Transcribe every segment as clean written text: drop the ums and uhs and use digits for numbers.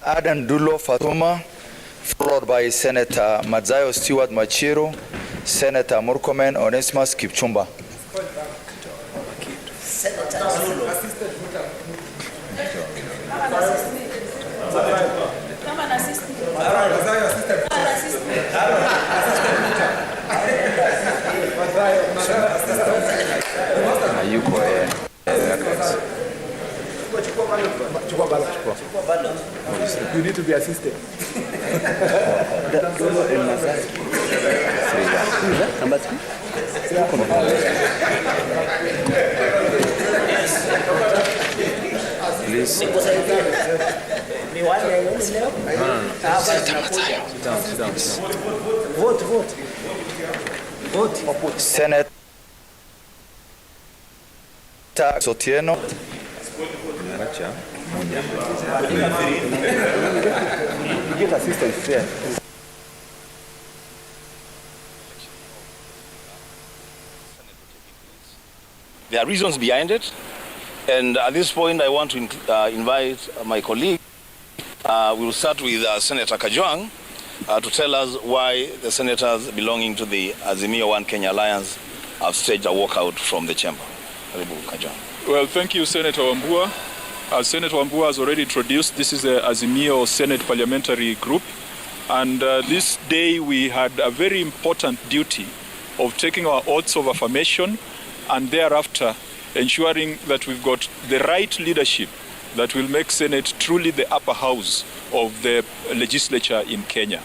Adan Dulo Fatuma, followed by Senator Madzayo Stewart Machiro, Senator Murkomen Onesimus Kipchumba. You need to be assisted. Please. Vote. Senator Sotieno. Get assistance there. There are reasons behind it, and at this point I want to invite my colleague. We'll start with Senator Kajwang to tell us why the senators belonging to the Azimio One Kenya Alliance have staged a walkout from the chamber. Well, thank you, Senator Wambua. As Senator Wambua has already introduced, this is the Azimio Senate Parliamentary Group, and this day we had a very important duty of taking our oaths of affirmation and thereafter ensuring that we've got the right leadership that will make Senate truly the upper house of the legislature in Kenya.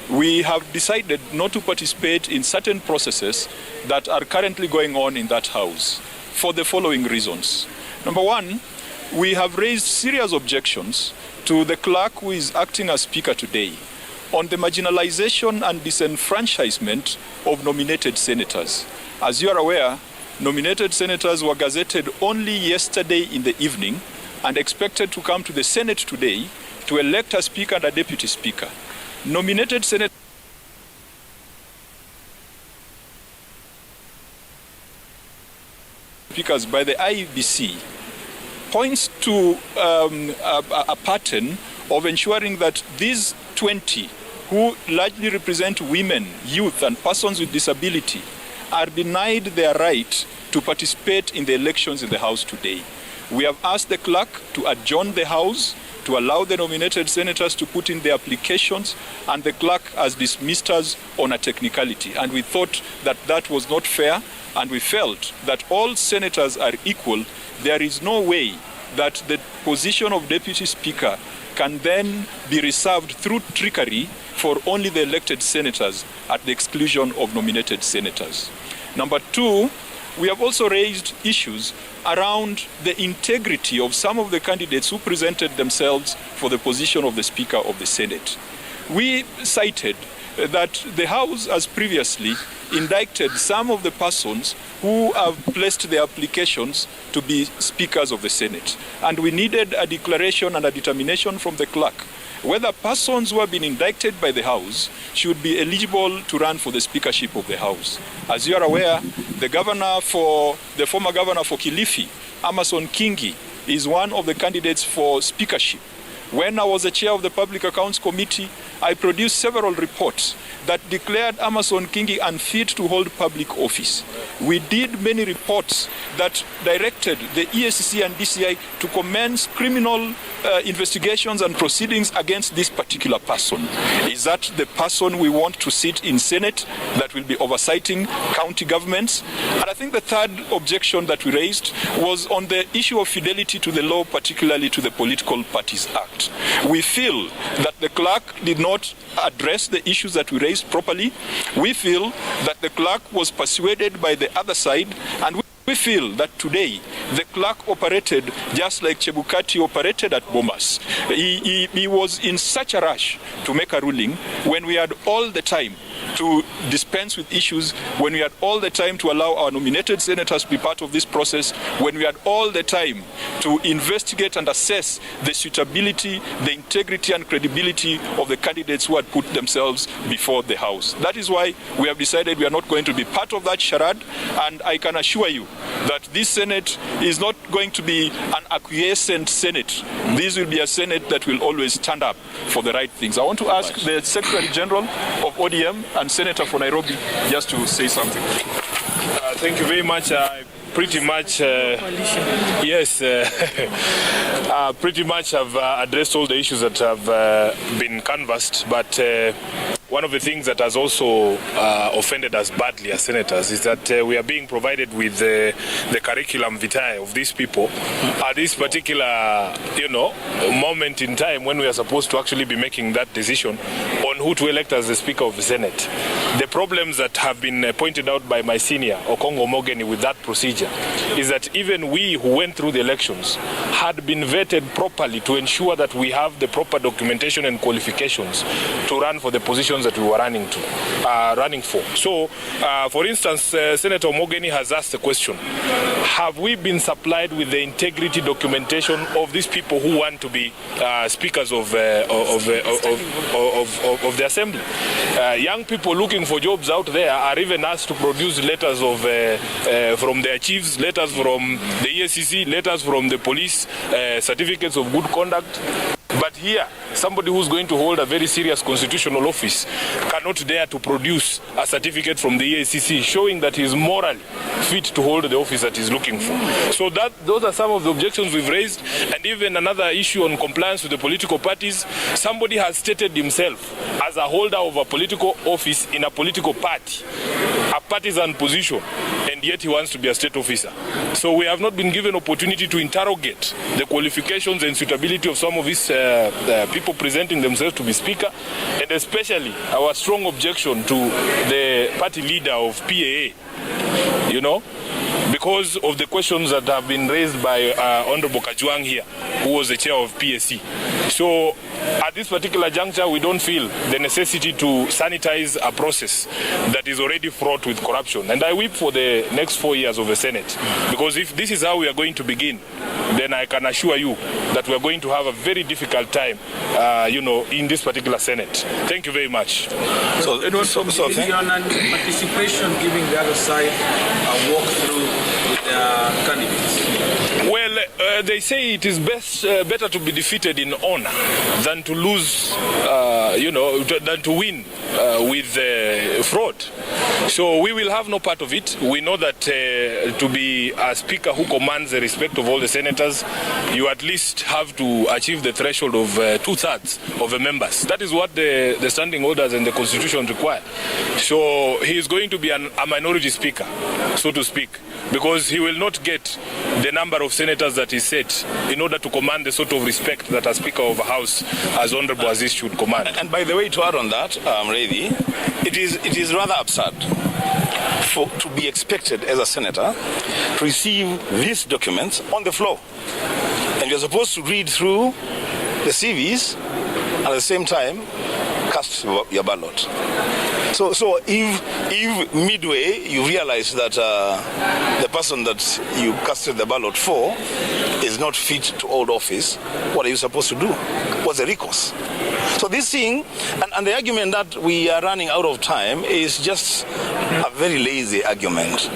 We have decided not to participate in certain processes that are currently going on in that house for the following reasons. Number one, we have raised serious objections to the clerk who is acting as speaker today on the marginalization and disenfranchisement of nominated senators. As you are aware, nominated senators were gazetted only yesterday in the evening and expected to come to the Senate today to elect a speaker and a deputy speaker. Nominated senators speakers by the IEBC points to a pattern of ensuring that these 20 who largely represent women, youth and persons with disability are denied their right to participate in the elections in the House today. We have asked the clerk to adjourn the House to allow the nominated senators to put in their applications, and the clerk has dismissed us on a technicality. And we thought that that was not fair, and we felt that all senators are equal. There is no way that the position of deputy speaker can then be reserved through trickery for only the elected senators at the exclusion of nominated senators. Number two, we have also raised issues around the integrity of some of the candidates who presented themselves for the position of the Speaker of the Senate. We cited that the House has previously indicted some of the persons who have placed their applications to be speakers of the Senate. And we needed a declaration and a determination from the clerk whether persons who have been indicted by the House should be eligible to run for the speakership of the House. As you are aware, the former governor for Kilifi, Amason Kingi, is one of the candidates for speakership. When I was the chair of the Public Accounts Committee, I produced several reports that declared Amason Kingi unfit to hold public office. We did many reports that directed the EACC and DCI to commence criminal investigations and proceedings against this particular person. Is that the person we want to sit in Senate that will be oversighting county governments? And I think the third objection that we raised was on the issue of fidelity to the law, particularly to the Political Parties Act. We feel that the clerk did not address the issues that we raised properly. We feel that the clerk was persuaded by the other side, and we feel that today the clerk operated just like Chebukati operated at Bomas. He was in such a rush to make a ruling when we had all the time to dispense with issues when we had all the time to allow our nominated senators to be part of this process, when we had all the time to investigate and assess the suitability, the integrity and credibility of the candidates who had put themselves before the House. That is why we have decided we are not going to be part of that charade, and I can assure you that this Senate is not going to be an acquiescent Senate. This will be a Senate that will always stand up for the right things. I want to ask the Secretary General of ODM and Senator for Nairobi just to say something. Thank you very much. Pretty much, pretty much have addressed all the issues that have been canvassed, but one of the things that has also offended us badly as senators is that we are being provided with the curriculum vitae of these people at this particular, moment in time when we are supposed to actually be making that decision on who to elect as the Speaker of the Senate. The problems that have been pointed out by my senior, Okongo Mogeni, with that procedure is that even we who went through the elections had been vetted properly to ensure that we have the proper documentation and qualifications to run for the positions that we were running for. So, for instance, Senator Mogeni has asked the question, have we been supplied with the integrity documentation of these people who want to be speakers of the assembly? Young people looking for jobs out there are even asked to produce letters of from their chiefs, letters from the EACC, letters from the police, certificates of good conduct. But here, somebody who's going to hold a very serious constitutional office cannot dare to produce a certificate from the EACC showing that he is morally fit to hold the office that he's looking for. So those are some of the objections we've raised. And even another issue on compliance with the political parties. Somebody has stated himself as a holder of a political office in a political party, a partisan position, and yet he wants to be a state officer. So we have not been given opportunity to interrogate the qualifications and suitability of some of these people presenting themselves to be speaker, and especially our strong objection to the party leader of PAA, because of the questions that have been raised by Honorable Kajwang here, who was the chair of PSC. So at this particular juncture, we don't feel the necessity to sanitize a process that is already fraught with corruption. And I weep for the next 4 years of the Senate, because if this is how we are going to begin, then I can assure you that we are going to have a very difficult time, in this particular Senate. Thank you very much. So participation, giving the other side a walkthrough with the candidates. Well, they say it is better to be defeated in honor than to lose, than to win with fraud. So we will have no part of it. We know that to be a speaker who commands the respect of all the senators, you at least have to achieve the threshold of 2/3 of the members. That is what the standing orders and the constitution require. So he is going to be a minority speaker, so to speak, because he will not get the number of senators that is set in order to command the sort of respect that a Speaker of a House as honorable as this should command. And by the way, to add on that, Reddy, it is rather absurd to be expected as a senator to receive these documents on the floor. And you're supposed to read through the CVs and at the same time cast your ballot. So if midway you realize that the person that you casted the ballot for is not fit to hold office, what are you supposed to do? What's the recourse? So this thing, and the argument that we are running out of time is just a very lazy argument.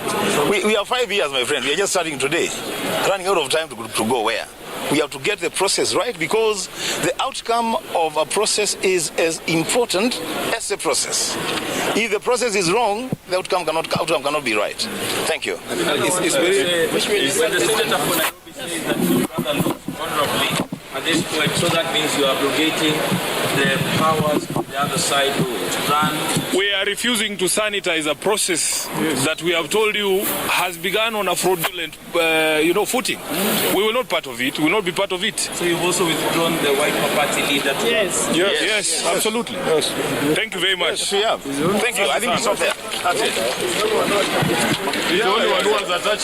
We are 5 years, my friend. We are just starting today. Running out of time to go where? We have to get the process right, because the outcome of a process is as important as the process. If the process is wrong, the outcome cannot be right. Thank you. It's very, which means when the senator for Nairobi says that you rather lose honorably at this point, so that means you are abrogating the powers of the other side to run. We are refusing to sanitize a process that we have told you has begun on a fraudulent, footing. We will not part of it. We will not be part of it. So you've also withdrawn the white party leader. Yes, absolutely. Yes. Thank you very much. Yes, we have. Thank you. I think it's up there. That's it.